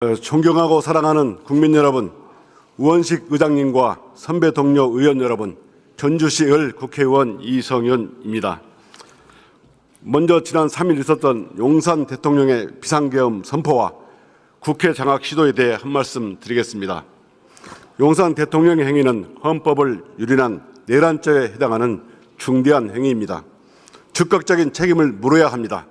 존경하고 사랑하는 국민 여러분, 우원식 의장님과 선배 동료 의원 여러분, 전주시 을 국회의원 이성윤입니다. 먼저 지난 3일 있었던 용산 대통령의 비상계엄 선포와 국회 장악 시도에 대해 한 말씀 드리겠습니다. 용산 대통령의 행위는 헌법을 유린한 내란죄에 해당하는 중대한 행위입니다. 즉각적인 책임을 물어야 합니다.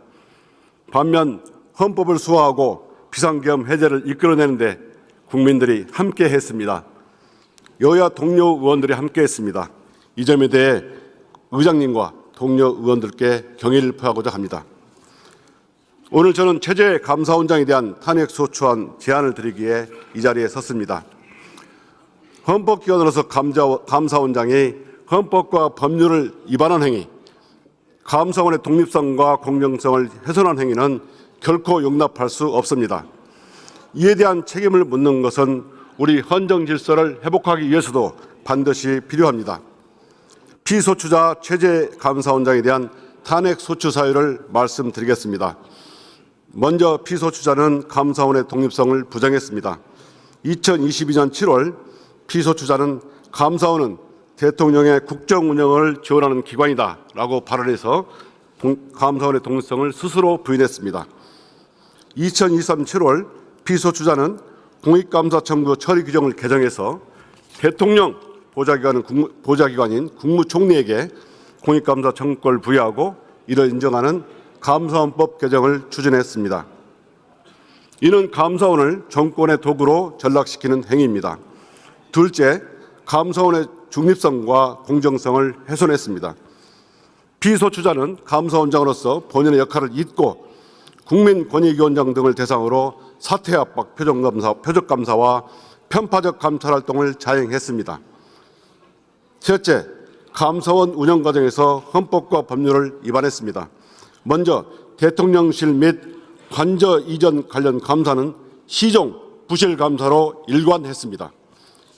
반면 헌법을 수호하고 비상계엄 해제를 이끌어내는데 국민들이 함께 했습니다. 여야 동료 의원들이 함께 했습니다. 이 점에 대해 의장님과 동료 의원들께 경의를 표하고자 합니다. 오늘 저는 최재 감사원장에 대한 탄핵소추안 제안을 드리기에 이 자리에 섰습니다. 헌법기관으로서 감사원장이 헌법과 법률을 위반한 행위, 감사원의 독립성과 공정성을 훼손한 행위는 결코 용납할 수 없습니다. 이에 대한 책임을 묻는 것은 우리 헌정 질서를 회복하기 위해서도 반드시 필요합니다. 피소추자 최재 감사원장에 대한 탄핵 소추 사유를 말씀드리겠습니다. 먼저 피소추자는 감사원의 독립성을 부정했습니다. 2022년 7월 피소추자는 감사원은 대통령의 국정 운영을 지원하는 기관이다라고 발언해서 감사원의 독립성을 스스로 부인했습니다. 2023년 7월 피소추자는 공익감사 청구 처리 규정을 개정해서 대통령 보좌기관인 국무총리에게 공익감사 청구권을 부여하고 이를 인정하는 감사원법 개정을 추진했습니다. 이는 감사원을 정권의 도구로 전락시키는 행위입니다. 둘째, 감사원의 중립성과 공정성을 훼손했습니다. 피소추자는 감사원장으로서 본인의 역할을 잊고 국민권익위원장 등을 대상으로 사퇴 압박 표적감사와 편파적 감찰 활동을 자행했습니다. 셋째, 감사원 운영 과정에서 헌법과 법률을 위반했습니다. 먼저 대통령실 및 관저 이전 관련 감사는 시종 부실 감사로 일관했습니다.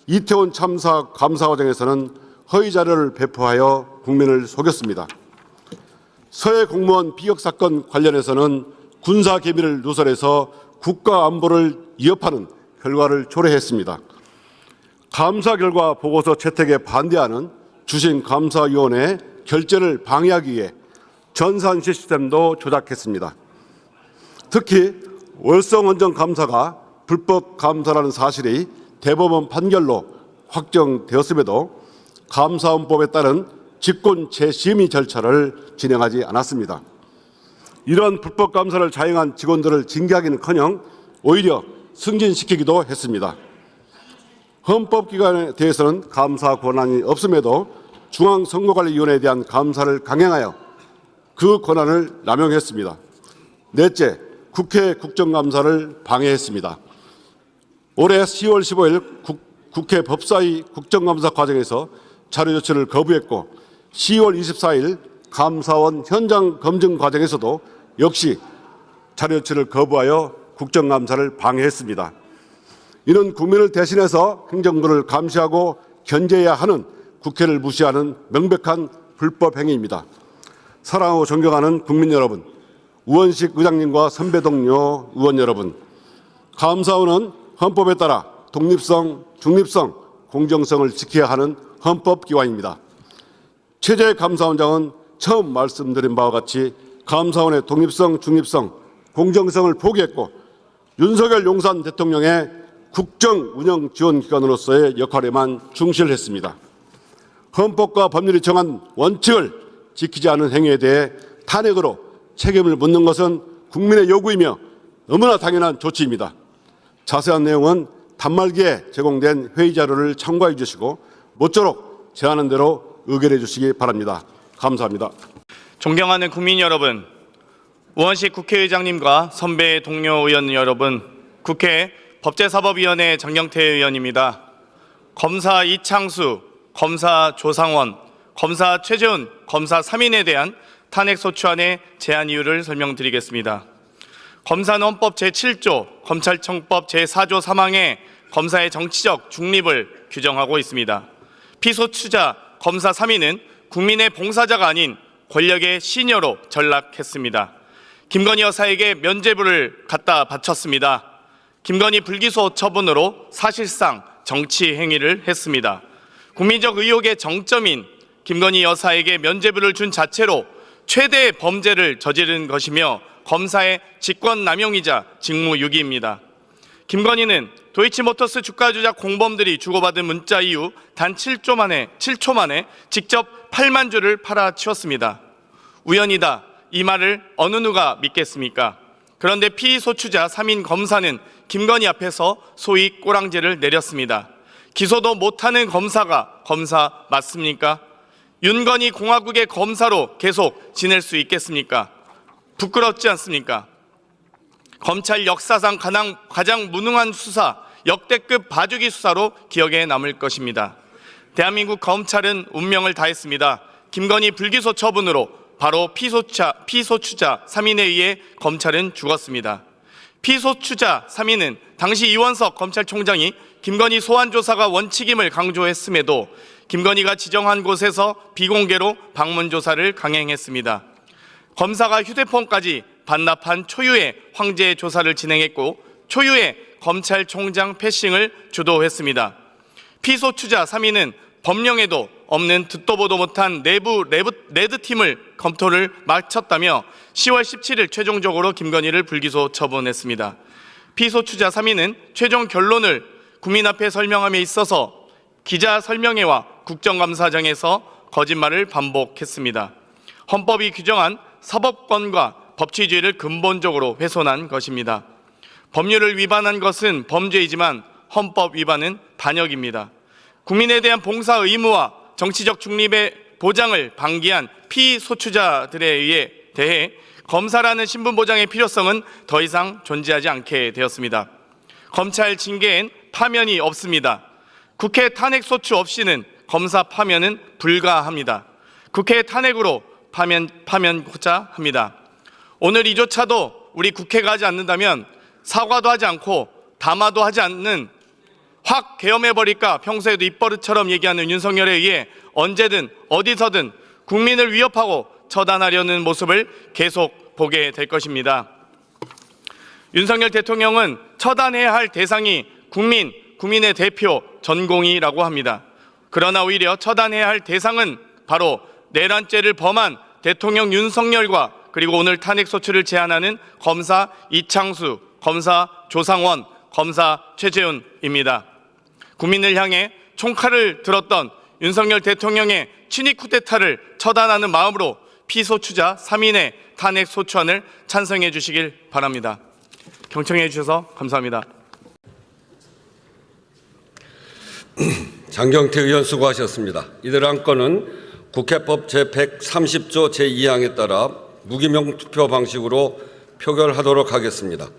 이태원 참사 감사 과정에서는 허위 자료를 배포하여 국민을 속였습니다. 서해 공무원 비격 사건 관련해서는 군사 기밀을 누설해서 국가 안보를 위협하는 결과를 초래했습니다. 감사 결과 보고서 채택에 반대하는 주신감사위원회 결재를 방해하기 위해 전산 시스템도 조작했습니다. 특히 월성원전감사가 불법 감사라는 사실이 대법원 판결로 확정되었음에도 감사원법에 따른 직권 재심의 절차를 진행하지 않았습니다. 이러한 불법 감사를 자행한 직원들을 징계하기는커녕 오히려 승진시키기도 했습니다. 헌법기관에 대해서는 감사 권한이 없음에도 중앙선거관리위원회에 대한 감사를 강행하여 그 권한을 남용했습니다. 넷째, 국회 국정감사를 방해했습니다. 올해 10월 15일 국회 법사위 국정감사 과정에서 자료 조치를 거부했고 10월 24일 감사원 현장 검증 과정에서도 역시 자료 조치를 거부하여 국정감사를 방해했습니다. 이는 국민을 대신해서 행정부를 감시하고 견제해야 하는 국회를 무시하는 명백한 불법 행위입니다. 사랑하고 존경하는 국민 여러분, 우원식 의장님과 선배 동료 의원 여러분, 감사원은 헌법에 따라 독립성, 중립성, 공정성을 지켜야 하는 헌법기관입니다. 최재 감사원장은 처음 말씀드린 바와 같이 감사원의 독립성, 중립성, 공정성을 포기했고 윤석열 용산 대통령의 국정운영지원기관으로서의 역할에만 충실했습니다. 헌법과 법률이 정한 원칙을 지키지 않은 행위에 대해 탄핵으로 책임을 묻는 것은 국민의 요구이며 너무나 당연한 조치입니다. 자세한 내용은 단말기에 제공된 회의 자료를 참고해 주시고 모쪼록 제안한 대로 의결해 주시기 바랍니다. 감사합니다. 존경하는 국민 여러분, 우원식 국회의장님과 선배 동료 의원 여러분, 국회 법제사법위원회 장경태 의원입니다. 검사 이창수, 검사 조상원, 검사 최재훈, 검사 3인에 대한 탄핵소추안의 제안 이유를 설명드리겠습니다. 검사는 헌법 제7조, 검찰청법 제4조 3항에 검사의 정치적 중립을 규정하고 있습니다. 피소추자 검사 3인은 국민의 봉사자가 아닌 권력의 시녀로 전락했습니다. 김건희 여사에게 면죄부를 갖다 바쳤습니다. 김건희 불기소 처분으로 사실상 정치 행위를 했습니다. 국민적 의혹의 정점인 김건희 여사에게 면죄부를 준 자체로 최대의 범죄를 저지른 것이며 검사의 직권남용이자 직무유기입니다. 김건희는 도이치모터스 주가 조작 공범들이 주고받은 문자 이후 단 7초 만에 직접 8만 주를 팔아치웠습니다. 우연이다, 이 말을 어느 누가 믿겠습니까? 그런데 피의소추자 3인 검사는 김건희 앞에서 소위 꼬랑지를 내렸습니다. 기소도 못하는 검사가 검사 맞습니까? 윤건희 공화국의 검사로 계속 지낼 수 있겠습니까? 부끄럽지 않습니까? 검찰 역사상 가장 무능한 수사, 역대급 봐주기 수사로 기억에 남을 것입니다. 대한민국 검찰은 운명을 다했습니다. 김건희 불기소 처분으로 바로 피소추자 3인에 의해 검찰은 죽었습니다. 피소추자 3인은 당시 이원석 검찰총장이 김건희 소환 조사가 원칙임을 강조했음에도 김건희가 지정한 곳에서 비공개로 방문 조사를 강행했습니다. 검사가 휴대폰까지 반납한 초유의 황제 조사를 진행했고 초유의 검찰총장 패싱을 주도했습니다. 피소추자 3인은 법령에도 없는 듣도 보도 못한 내부 레드팀을 검토를 마쳤다며 10월 17일 최종적으로 김건희를 불기소 처분했습니다. 피소추자 3인은 최종 결론을 국민 앞에 설명함에 있어서 기자 설명회와 국정감사장에서 거짓말을 반복했습니다. 헌법이 규정한 사법권과 법치주의를 근본적으로 훼손한 것입니다. 법률을 위반한 것은 범죄이지만 헌법 위반은 반역입니다. 국민에 대한 봉사 의무와 정치적 중립의 보장을 방기한 피소추자들에 대해 검사라는 신분 보장의 필요성은 더 이상 존재하지 않게 되었습니다. 검찰 징계엔 파면이 없습니다. 국회 탄핵 소추 없이는 검사 파면은 불가합니다. 국회 탄핵으로 파면고자 합니다. 오늘 이조차도 우리 국회가 하지 않는다면 사과도 하지 않고 담화도 하지 않는 확 계엄해버릴까 평소에도 입버릇처럼 얘기하는 윤석열에 의해 언제든 어디서든 국민을 위협하고 처단하려는 모습을 계속 보게 될 것입니다. 윤석열 대통령은 처단해야 할 대상이 국민의 대표 전공이라고 합니다. 그러나 오히려 처단해야 할 대상은 바로 내란죄를 범한 대통령 윤석열과 그리고 오늘 탄핵소추를 제안하는 검사 이창수, 검사 조상원, 검사 최재훈입니다. 국민을 향해 총칼을 들었던 윤석열 대통령의 친위 쿠데타를 처단하는 마음으로 피소추자 3인의 탄핵소추안을 찬성해 주시길 바랍니다. 경청해 주셔서 감사합니다. 장경태 의원 수고하셨습니다. 이들 안건은 국회법 제130조 제2항에 따라 무기명 투표 방식으로 표결하도록 하겠습니다.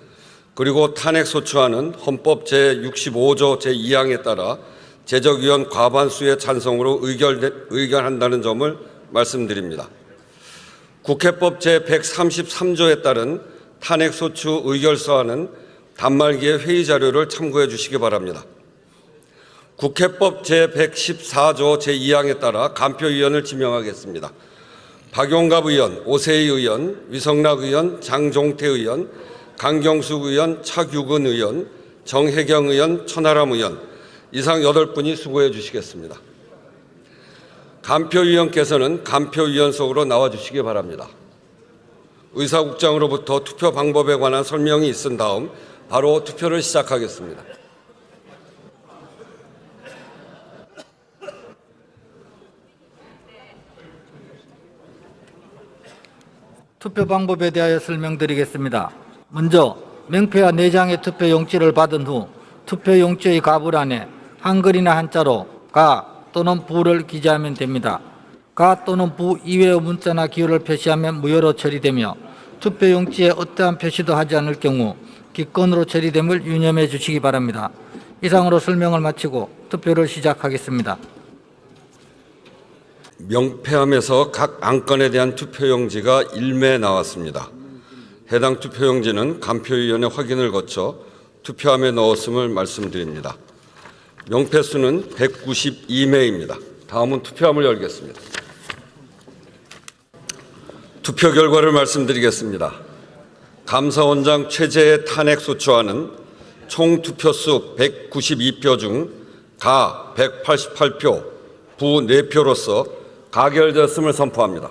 그리고 탄핵소추안은 헌법 제65조 제2항에 따라 제적위원 과반수의 찬성으로 의결한다는 점을 말씀드립니다. 국회법 제133조에 따른 탄핵소추 의결서안은 단말기의 회의 자료를 참고해 주시기 바랍니다. 국회법 제114조 제2항에 따라 간표위원을 지명하겠습니다. 박용갑 의원, 오세희 의원, 위성락 의원, 장종태 의원, 강경숙 의원, 차규근 의원, 정혜경 의원, 천하람 의원 이상 8분이 수고해 주시겠습니다. 간표위원께서는 간표위원석으로 나와 주시기 바랍니다. 의사국장으로부터 투표 방법에 관한 설명이 있은 다음 바로 투표를 시작하겠습니다. 투표 방법에 대하여 설명드리겠습니다. 먼저 명패와 4장의 투표 용지를 받은 후 투표 용지의 가불안에 한글이나 한자로 가 또는 부를 기재하면 됩니다. 가 또는 부 이외의 문자나 기호를 표시하면 무효로 처리되며 투표 용지에 어떠한 표시도 하지 않을 경우 기권으로 처리됨을 유념해 주시기 바랍니다. 이상으로 설명을 마치고 투표를 시작하겠습니다. 명패함에서 각 안건에 대한 투표용지가 1매 나왔습니다. 해당 투표용지는 간표위원회 확인을 거쳐 투표함에 넣었음을 말씀드립니다. 명패 수는 192매입니다. 다음은 투표함을 열겠습니다. 투표 결과를 말씀드리겠습니다. 감사원장 최재의 탄핵소추안은 총 투표수 192표 중 가 188표, 부 4표로서 가결되었음을 선포합니다.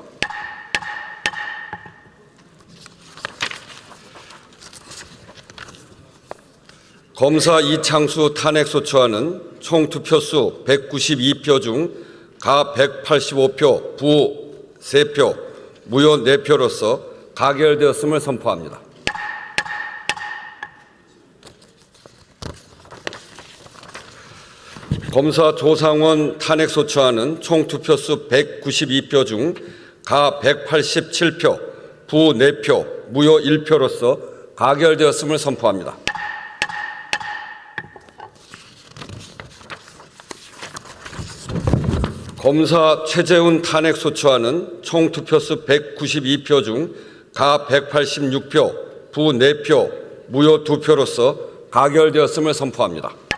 검사 이창수 탄핵소추안은 총 투표수 192표 중 가 185표, 부 3표, 무효 4표로서 가결되었음을 선포합니다. 검사 조상원 탄핵소추안은 총 투표수 192표 중 가 187표, 부 4표, 무효 1표로서 가결되었음을 선포합니다. 검사 최재훈 탄핵소추안은 총 투표수 192표 중 가 186표, 부 4표, 무효 2표로서 가결되었음을 선포합니다.